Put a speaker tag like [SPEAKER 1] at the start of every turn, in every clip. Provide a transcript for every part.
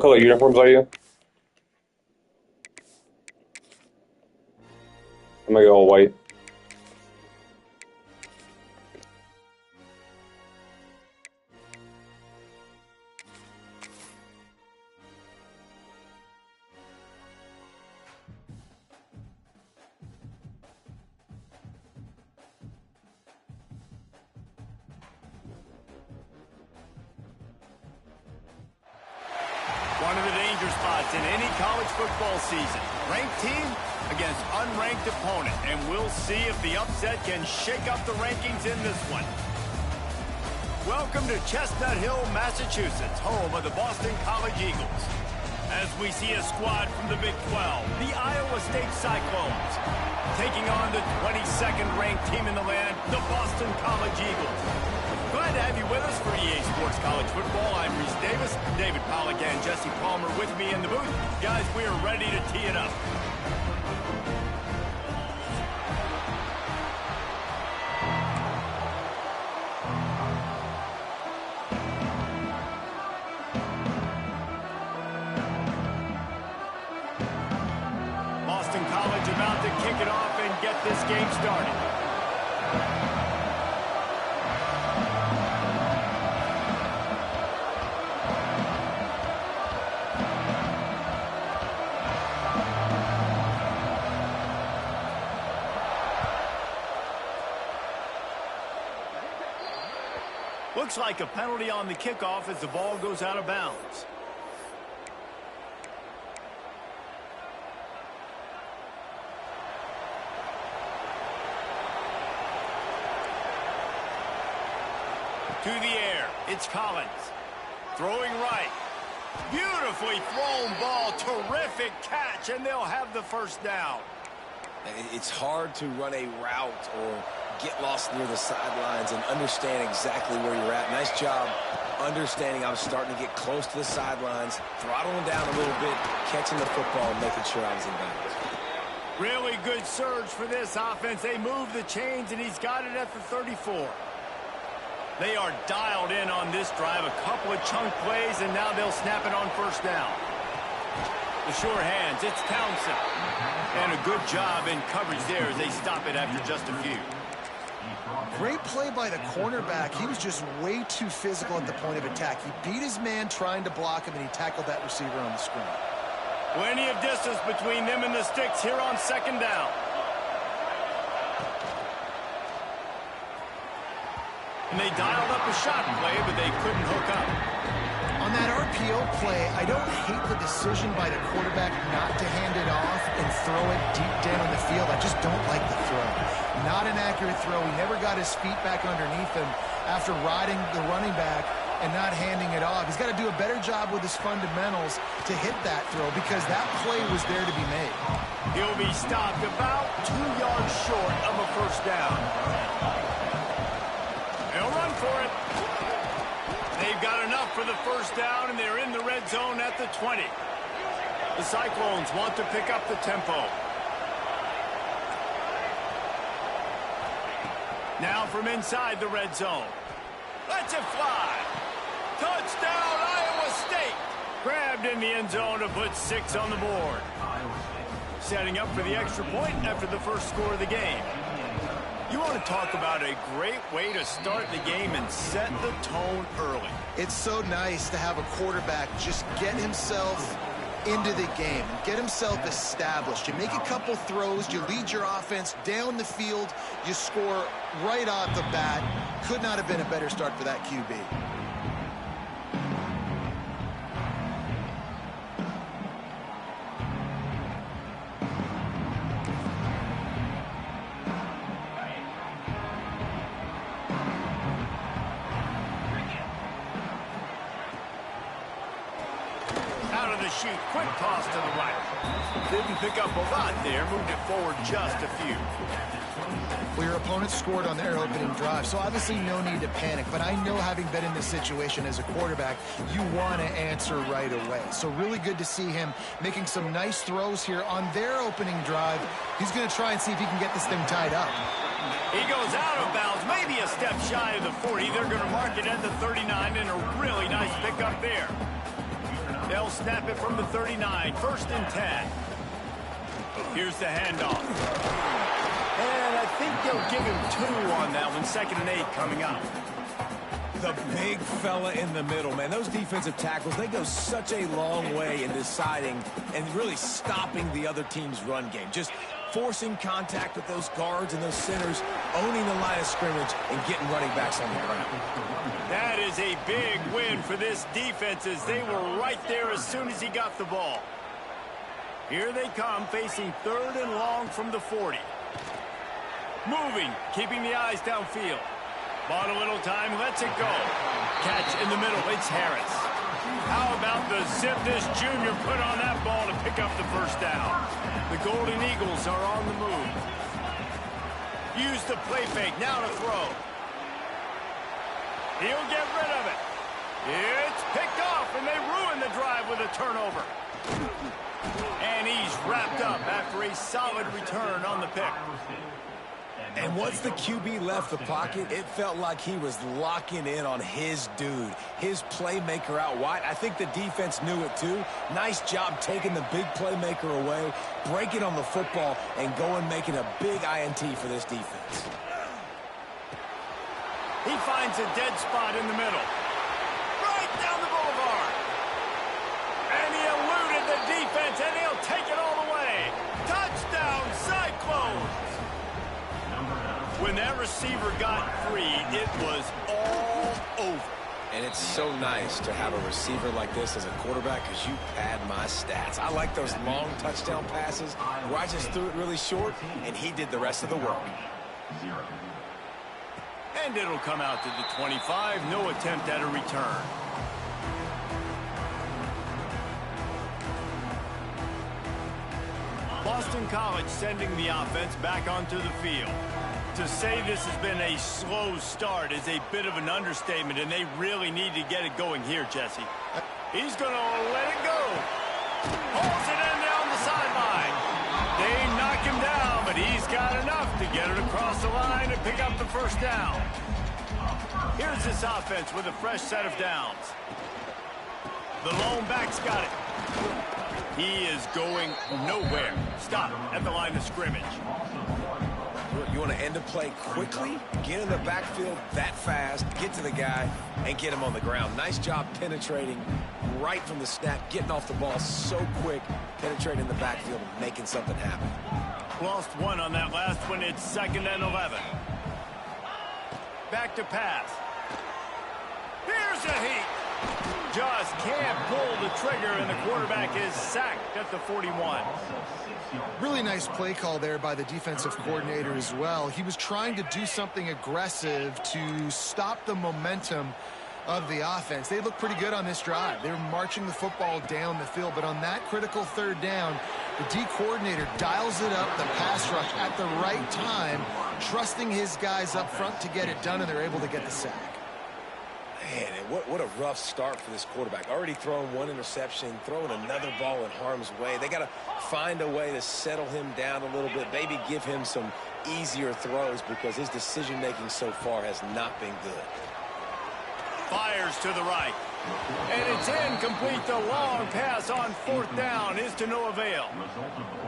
[SPEAKER 1] color uniforms are you? I'm gonna go all white.
[SPEAKER 2] One of the danger spots in any college football season. Ranked team against unranked opponent. And we'll see if the upset can shake up the rankings in this one. Welcome to Chestnut Hill, Massachusetts, home of the Boston College Eagles. As we see a squad from the Big 12, the Iowa State Cyclones, taking on the 22nd ranked team in the land, the Boston College Eagles. Glad to have you with us for EA Sports College Football. I'm Reese Davis, David Pollack and Jesse Palmer with me in the booth. Guys, we are ready to tee it up. Boston College about to kick it off and get this game started. Looks like a penalty on the kickoff as the ball goes out of bounds. To the air, it's Collins. Throwing right. Beautifully thrown ball. Terrific catch, and they'll have the first down.
[SPEAKER 3] It's hard to run a route or get lost near the sidelines and understand exactly where you're at. Nice job understanding I was starting to get close to the sidelines, throttling down a little bit, catching the football, and making sure I was in bounds.
[SPEAKER 2] Really good surge for this offense. They move the chains, and he's got it at the 34. They are dialed in on this drive. A couple of chunk plays, and now they'll snap it on first down. The sure hands, it's Townsend. And a good job in coverage there as they stop it after just a few.
[SPEAKER 4] Great play by the cornerback. He was just way too physical at the point of attack. He beat his man trying to block him, and he tackled that receiver on the screen.
[SPEAKER 2] Plenty of distance between them and the sticks here on second down. And they dialed up a shot play, but they couldn't hook up.
[SPEAKER 4] On that RPO play, I don't hate the decision by the quarterback not to hand it off and throw it deep down the field. I just don't like the throw. Not an accurate throw. He never got his feet back underneath him after riding the running back and not handing it off. He's got to do a better job with his fundamentals to hit that throw because that play was there to be made.
[SPEAKER 2] He'll be stopped about 2 yards short of a first down. They'll run for it. They've got enough for the first down, and they're in the red zone at the 20. The Cyclones want to pick up the tempo. Now from inside the red zone. Let's it fly. Touchdown, Iowa State. Grabbed in the end zone to put 6 on the board. Setting up for the extra point after the first score of the game. You want to talk about a great way to start the game and set the tone early.
[SPEAKER 4] It's so nice to have a quarterback just get himself into the game, get himself established. You make a couple throws, you lead your offense down the field, you score right off the bat. Could not have been a better start for that QB.
[SPEAKER 2] Shoot, quick toss to the right. Didn't pick up a lot there, moved it forward just a few.
[SPEAKER 4] Well, your opponent scored on their opening drive, so obviously no need to panic. But I know, having been in this situation as a quarterback, you want to answer right away. So really good to see him making some nice throws here on their opening drive. He's going to try and see if he can get this thing tied up.
[SPEAKER 2] He goes out of bounds, maybe a step shy of the 40. They're going to mark it at the 39, and a really nice pickup there. They'll snap it from the 39, 1st and 10. Here's the handoff. And I think they'll give him 2 on that one, 2nd and 8 coming up.
[SPEAKER 3] The big fella in the middle, man. Those defensive tackles, they go such a long way in deciding and really stopping the other team's run game. Just forcing contact with those guards and those centers, owning the line of scrimmage, and getting running backs on the ground.
[SPEAKER 2] That is a big win for this defense as they were right there as soon as he got the ball. Here they come, facing 3rd and long from the 40. Moving, keeping the eyes downfield. Bought a little time, lets it go. Catch in the middle, it's Harris. How about the zip this junior put on that ball to pick up the 1st down? The Golden Eagles are on the move. Use the play fake, now to throw. He'll get rid of it. It's picked off, and they ruin the drive with a turnover. And he's wrapped up after a solid return on the pick.
[SPEAKER 3] And once the QB left the pocket, it felt like he was locking in on his dude, his playmaker out wide. I think the defense knew it too. Nice job taking the big playmaker away, breaking on the football, and going making a big INT for this defense.
[SPEAKER 2] He finds a dead spot in the middle. Right down the boulevard. And he eluded the defense, and he'll take it all the way. Touchdown, Cyclones! When that receiver got free, it was all over.
[SPEAKER 3] And it's so nice to have a receiver like this as a quarterback because you pad my stats. I like those long touchdown passes where I just threw it really short, and he did the rest of the work.
[SPEAKER 2] And it'll come out to the 25. No attempt at a return. Boston College sending the offense back onto the field. To say this has been a slow start is a bit of an understatement, and they really need to get it going here, Jesse. He's going to let it go. Pulls it in down the sideline. They knock him down, but he's got enough to get it across the line and pick up the 1st down. Here's this offense with a fresh set of downs. The lone back's got it. He is going nowhere. Stop at the line of scrimmage.
[SPEAKER 3] You want to end a play quickly, get in the backfield that fast, get to the guy, and get him on the ground. Nice job penetrating right from the snap, getting off the ball so quick, penetrating the backfield and making something happen.
[SPEAKER 2] Lost 1 on that last one. It's 2nd and 11. Back to pass. Here's a heat. Just can't pull the trigger, and the quarterback is sacked at the 41.
[SPEAKER 4] Really nice play call there by the defensive coordinator as well. He was trying to do something aggressive to stop the momentum of the offense. They looked pretty good on this drive. They were marching the football down the field, but on that critical 3rd down, the D coordinator dials it up, the pass rush at the right time, trusting his guys up front to get it done, and they're able to get the sack.
[SPEAKER 3] Man, what a rough start for this quarterback. Already throwing 1 interception, throwing another ball in harm's way. They got to find a way to settle him down a little bit, maybe give him some easier throws because his decision-making so far has not been good.
[SPEAKER 2] Fires to the right. And it's incomplete. The long pass on 4th down is to no avail.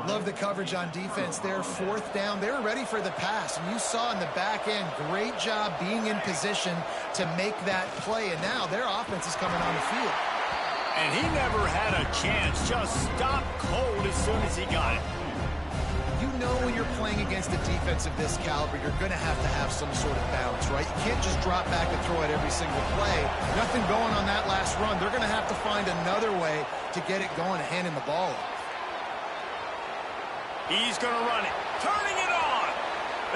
[SPEAKER 4] Love the coverage on defense there. 4th down. They were ready for the pass. And you saw in the back end, great job being in position to make that play. And now their offense is coming on the field.
[SPEAKER 2] And he never had a chance. Just stopped cold as soon as he got it.
[SPEAKER 4] You know when you're playing against a defense of this caliber, you're going to have some sort of bounce, right? You can't just drop back and throw it every single play. Nothing going on that last run. They're going to have to find another way to get it going and handing the ball off.
[SPEAKER 2] He's going to run it. Turning it on.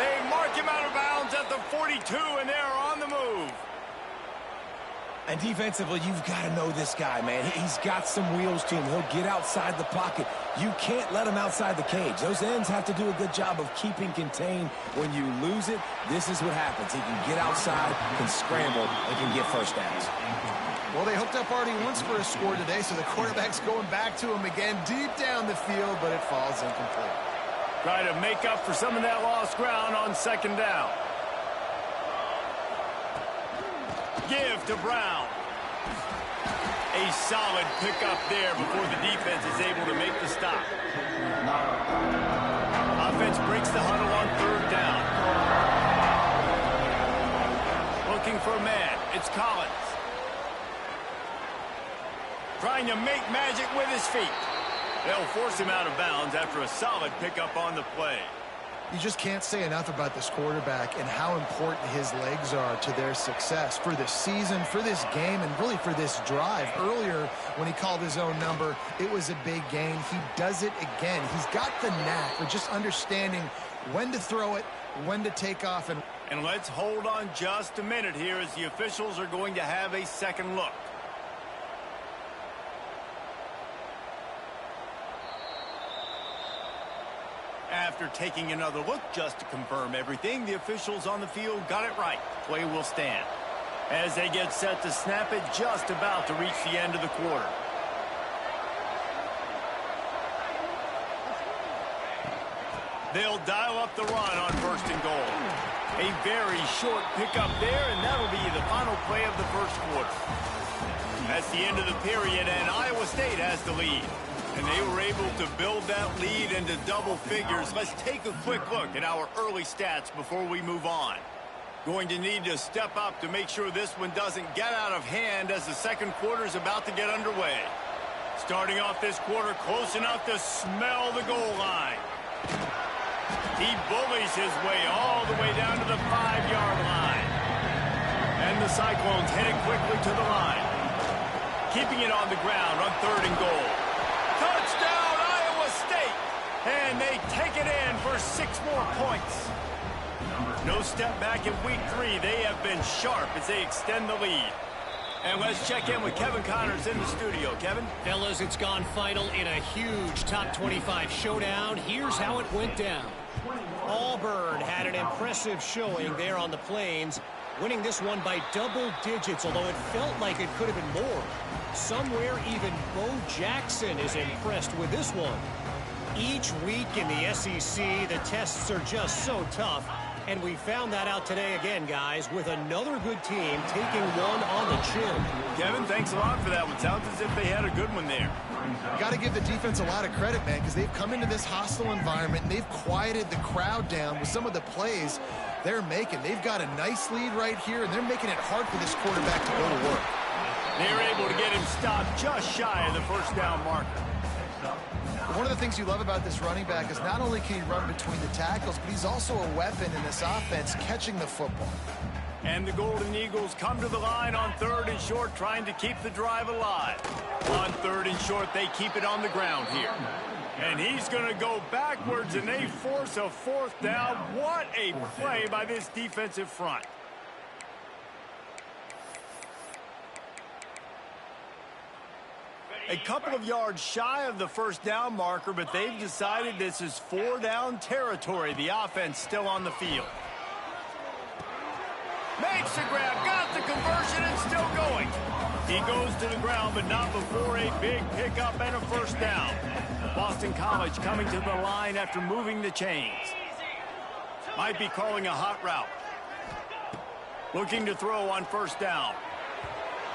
[SPEAKER 2] They mark him out of bounds at the 42, and they're on the move.
[SPEAKER 3] And defensively, you've got to know this guy, man. He's got some wheels to him. He'll get outside the pocket. You can't let him outside the cage. Those ends have to do a good job of keeping contained. When you lose it, this is what happens. He can get outside, can scramble, and can get 1st downs.
[SPEAKER 4] Well, they hooked up already once for a score today, so the quarterback's going back to him again deep down the field, but it falls incomplete.
[SPEAKER 2] Try to make up for some of that lost ground on 2nd down. Give to Brown. A solid pickup there before the defense is able to make the stop. Offense breaks the huddle on third down. Looking for a man. It's Collins. Trying to make magic with his feet. They'll force him out of bounds after a solid pickup on the play.
[SPEAKER 4] You just can't say enough about this quarterback and how important his legs are to their success for this season, for this game, and really for this drive. Earlier, when he called his own number, it was a big gain. He does it again. He's got the knack for just understanding when to throw it, when to take off.
[SPEAKER 2] And let's hold on just a minute here as the officials are going to have a second look. After taking another look just to confirm everything, the officials on the field got it right. Play will stand. As they get set to snap it, just about to reach the end of the quarter. They'll dial up the run on first and goal. A very short pickup there, and that'll be the final play of the first quarter. That's the end of the period, and Iowa State has the lead. And they were able to build that lead into double figures. Let's take a quick look at our early stats before we move on. Going to need to step up to make sure this one doesn't get out of hand as the second quarter is about to get underway. Starting off this quarter close enough to smell the goal line. He bullies his way all the way down to the 5-yard line. And the Cyclones headed quickly to the line. Keeping it on the ground on third and goal. Touchdown, Iowa State! And they take it in for 6 more points. No step back in week 3. They have been sharp as they extend the lead. And let's check in with Kevin Connors in the studio. Kevin?
[SPEAKER 5] Fellas, it's gone final in a huge top 25 showdown. Here's how it went down. Auburn had an impressive showing there on the Plains, winning this one by double digits, although it felt like it could have been more. Somewhere even Bo Jackson is impressed with this one. Each week in the SEC, the tests are just so tough, and we found that out today again, guys, with another good team taking one on the chin.
[SPEAKER 2] Kevin, thanks a lot for that one. Sounds as if they had a good one there.
[SPEAKER 4] Got to give the defense a lot of credit, man, because they've come into this hostile environment and they've quieted the crowd down with some of the plays they're making. They've got a nice lead right here, and they're making it hard for this quarterback to go to work.
[SPEAKER 2] They're able to get him stopped just shy of the first down marker.
[SPEAKER 4] One of the things you love about this running back is not only can he run between the tackles, but he's also a weapon in this offense catching the football.
[SPEAKER 2] And the Golden Eagles come to the line on third and short, trying to keep the drive alive. On third and short, they keep it on the ground here. And he's going to go backwards, and they force a fourth down. What a play by this defensive front. A couple of yards shy of the first down marker, but they've decided this is 4-down territory. The offense still on the field. Makes the grab, got the conversion, and still going. He goes to the ground, but not before a big pickup and a first down. Boston College coming to the line after moving the chains. Might be calling a hot route. Looking to throw on first down.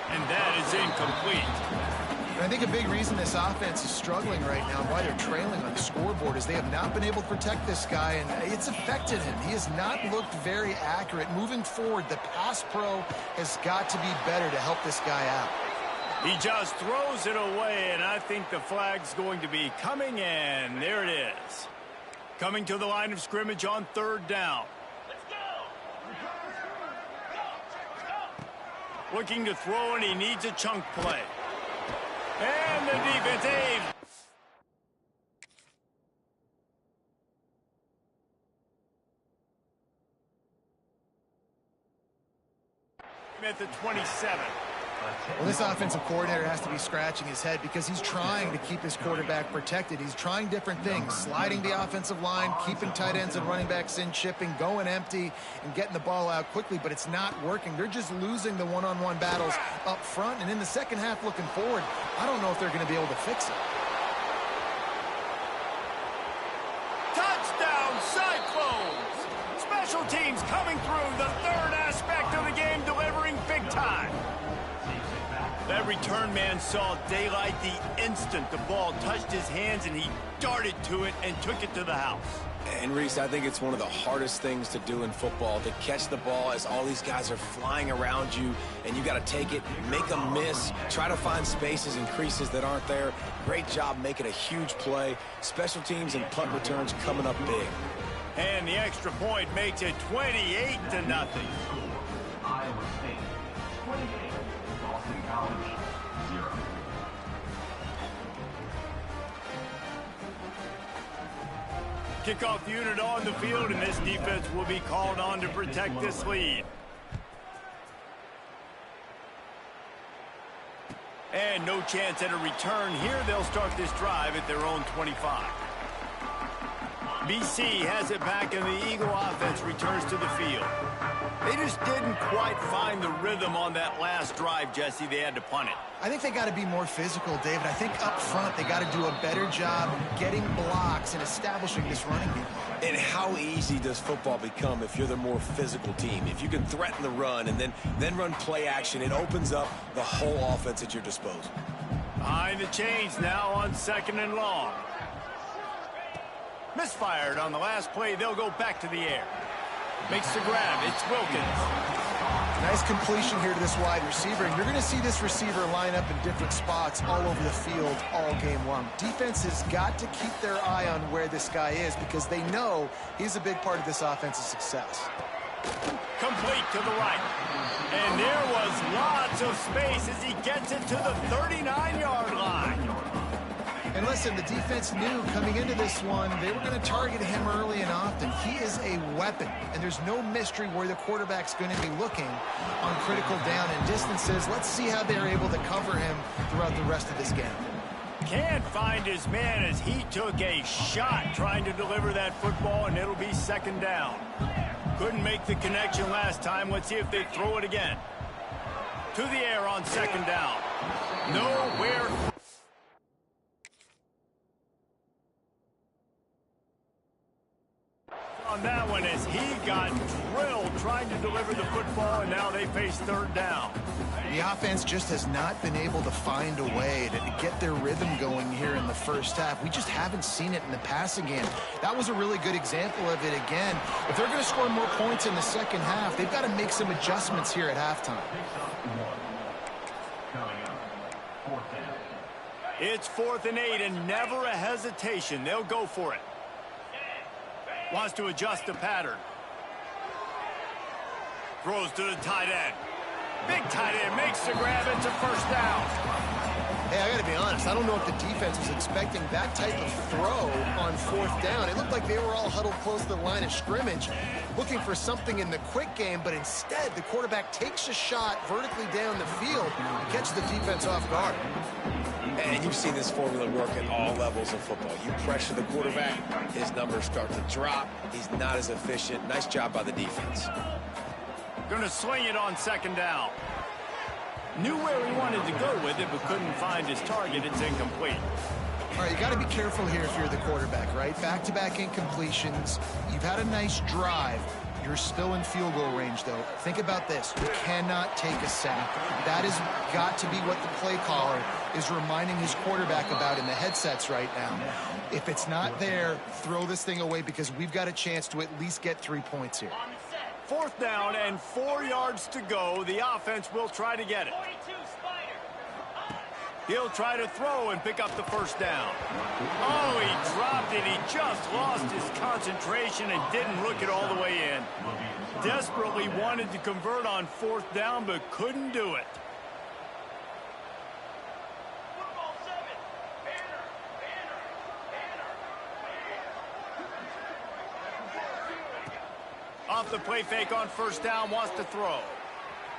[SPEAKER 2] And that is incomplete.
[SPEAKER 4] I think a big reason this offense is struggling right now, why they're trailing on the scoreboard, is they have not been able to protect this guy, and it's affected him. He has not looked very accurate. Moving forward, the pass pro has got to be better to help this guy out.
[SPEAKER 2] He just throws it away, and I think the flag's going to be coming in. There it is. Coming to the line of scrimmage on third down. Looking to throw, and he needs a chunk play. And the defense aims. At the 27.
[SPEAKER 4] Well, this offensive coordinator has to be scratching his head because he's trying to keep his quarterback protected. He's trying different things, sliding the offensive line, keeping tight ends and running backs in, chipping, going empty, and getting the ball out quickly, but it's not working. They're just losing the one-on-one battles up front, and in the second half looking forward, I don't know if they're going to be able to fix it.
[SPEAKER 2] Touchdown, Cyclones! Special teams coming through, the third aspect of the game, delivering big time. That return man saw daylight the instant the ball touched his hands, and he darted to it and took it to the house.
[SPEAKER 3] And Reese, I think it's one of the hardest things to do in football, to catch the ball as all these guys are flying around you, and you got to take it, make a miss, try to find spaces and creases that aren't there. Great job making a huge play. Special teams and punt returns coming up big.
[SPEAKER 2] And the extra point makes it 28-0.
[SPEAKER 6] Iowa State 28, Boston College 0.
[SPEAKER 2] Kickoff unit on the field, and this defense will be called on to protect this lead. And no chance at a return here. They'll start this drive at their own 25. BC has it back, and the Eagle offense returns to the field. They just didn't quite find the rhythm on that last drive, Jesse. They had to punt it.
[SPEAKER 4] I think they got to be more physical, David. I think up front they got to do a better job getting blocks and establishing this running game.
[SPEAKER 3] And how easy does football become if you're the more physical team? If you can threaten the run and then run play action, it opens up the whole offense at your disposal.
[SPEAKER 2] Behind the chains now on 2nd and long. Misfired on the last play. They'll go back to the air. Makes the grab. It's Wilkins.
[SPEAKER 4] Nice completion here to this wide receiver, and you're going to see this receiver line up in different spots all over the field all game long. Defense has got to keep their eye on where this guy is because they know he's a big part of this offense's success.
[SPEAKER 2] Complete to the right. And there was lots of space as he gets it to the 39-yard line.
[SPEAKER 4] And listen, the defense knew coming into this one, they were going to target him early and often. He is a weapon, and there's no mystery where the quarterback's going to be looking on critical down and distances. Let's see how they're able to cover him throughout the rest of this game.
[SPEAKER 2] Can't find his man as he took a shot trying to deliver that football, and it'll be 2nd down. Couldn't make the connection last time. Let's see if they throw it again. To the air on 2nd down. Nowhere. On that one as he got drilled trying to deliver the football, and now they face 3rd down.
[SPEAKER 4] The offense just has not been able to find a way to get their rhythm going here in the first half. We just haven't seen it in the passing game. That was a really good example of it again. If they're going to score more points in the second half, they've got to make some adjustments here at halftime.
[SPEAKER 2] It's 4th and 8 and never a hesitation. They'll go for it. Wants to adjust the pattern. Throws to the tight end. Big tight end makes the grab. It's a 1st down.
[SPEAKER 4] Hey, I got to be honest. I don't know if the defense was expecting that type of throw on 4th down. It looked like they were all huddled close to the line of scrimmage, looking for something in the quick game, but instead the quarterback takes a shot vertically down the field and catches the defense off guard.
[SPEAKER 3] And you've seen this formula work at all levels of football. You pressure the quarterback, his numbers start to drop. He's not as efficient. Nice job by the defense.
[SPEAKER 2] Going to swing it on 2nd down. Knew where he wanted to go with it, but couldn't find his target. It's incomplete.
[SPEAKER 4] All right, you got to be careful here if you're the quarterback, right? Back-to-back incompletions. You've had a nice drive. You're still in field goal range, though. Think about this. You cannot take a sack. That has got to be what the play caller is reminding his quarterback about in the headsets right now. If it's not there, throw this thing away because we've got a chance to at least get 3 points here.
[SPEAKER 2] 4th down and 4 yards to go. The offense will try to get it. He'll try to throw and pick up the 1st down. Oh, he dropped it. He just lost his concentration and didn't look it all the way in. Desperately wanted to convert on 4th down, but couldn't do it. Off the play fake on 1st down, wants to throw.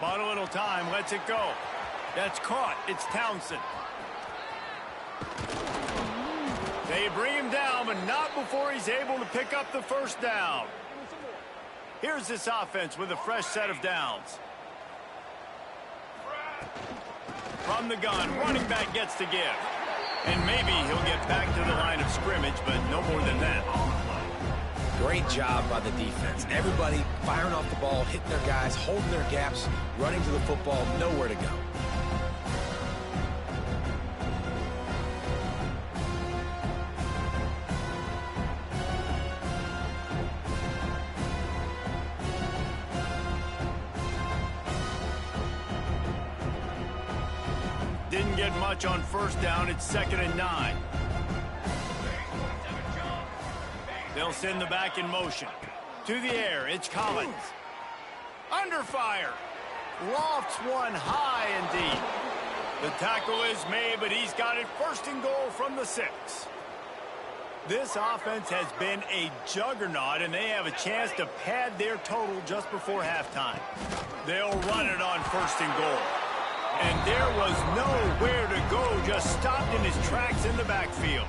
[SPEAKER 2] Bought a little time, lets it go. That's caught. It's Townsend. They bring him down, but not before he's able to pick up the 1st down. Here's this offense with a fresh set of downs. From the gun, running back gets to give. And maybe he'll get back to the line of scrimmage, but no more than that.
[SPEAKER 3] Great job by the defense. Everybody firing off the ball, hitting their guys, holding their gaps, running to the football, nowhere to go.
[SPEAKER 2] didn't get much on first down. It's 2nd and 9. They'll send the back in motion. To the air, it's Collins. Under fire. Lofts one high and deep. The tackle is made, but he's got it 1st and goal from the 6. This offense has been a juggernaut, and they have a chance to pad their total just before halftime. They'll run it on 1st and goal. And there was nowhere to go, just stopped in his tracks in the backfield.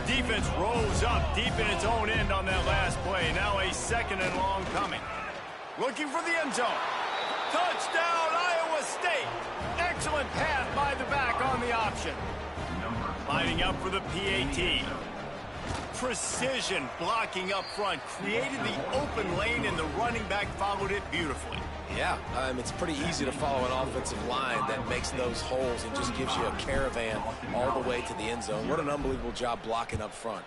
[SPEAKER 2] Defense rose up deep in its own end on that last play. Now a 2nd and long coming. Looking for the end zone. Touchdown, Iowa State. Excellent pass by the back on the option. Lining up for the PAT. Precision blocking up front. Created the open lane, and the running back followed it beautifully.
[SPEAKER 3] Yeah, it's pretty easy to follow an offensive line that makes those holes and just gives you a caravan all the way to the end zone. What an unbelievable job blocking up front.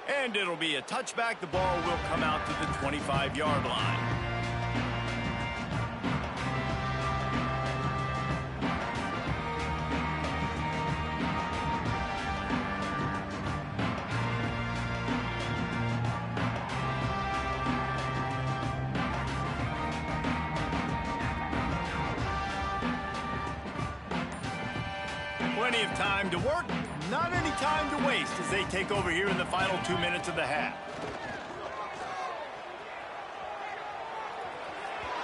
[SPEAKER 2] And it'll be a touchback. The ball will come out to the 25-yard line. Plenty of time to work, not any time to waste as they take over here in the final 2 minutes of the half.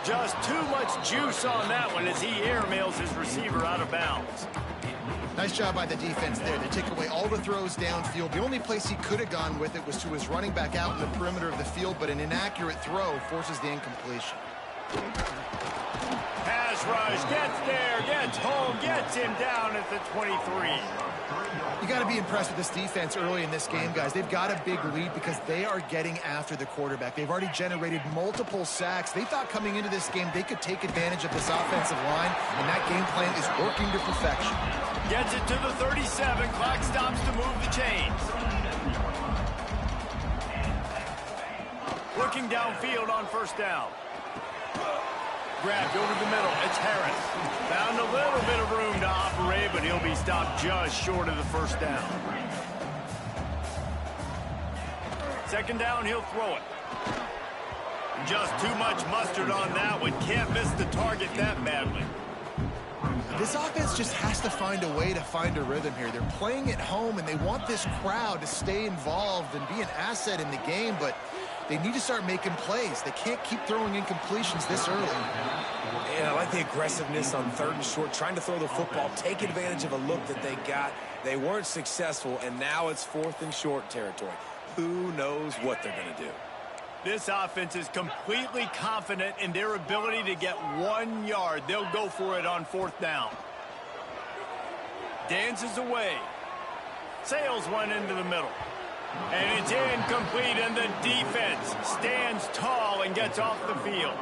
[SPEAKER 2] Just too much juice on that one as he airmails his receiver out of bounds.
[SPEAKER 4] Nice job by the defense there. They take away all the throws downfield. The only place he could have gone with it was to his running back out in the perimeter of the field, but an inaccurate throw forces the incompletion.
[SPEAKER 2] Pass rush, gets there, gets home, gets him down at the 23.
[SPEAKER 4] You got to be impressed with this defense early in this game, guys. They've got a big lead because they are getting after the quarterback. They've already generated multiple sacks. They thought coming into this game they could take advantage of this offensive line, and that game plan is working to perfection.
[SPEAKER 2] Gets it to the 37. Clock stops to move the chains. Looking downfield on 1st down. Grabbed over the middle. It's Harris. Found a little bit of room to operate, but he'll be stopped just short of the 1st down. 2nd down, he'll throw it. Just too much mustard on that one. Can't miss the target that badly.
[SPEAKER 4] This offense just has to find a way to find a rhythm here. They're playing at home, and they want this crowd to stay involved and be an asset in the game, but they need to start making plays. They can't keep throwing incompletions this early.
[SPEAKER 3] Yeah, I like the aggressiveness on 3rd and short, trying to throw the football, take advantage of a look that they got. They weren't successful, and now it's 4th and short territory. Who knows what they're going to do?
[SPEAKER 2] This offense is completely confident in their ability to get 1 yard. They'll go for it on 4th down. Dances away. Sails one into the middle. And it's incomplete, and the defense stands tall and gets off the field.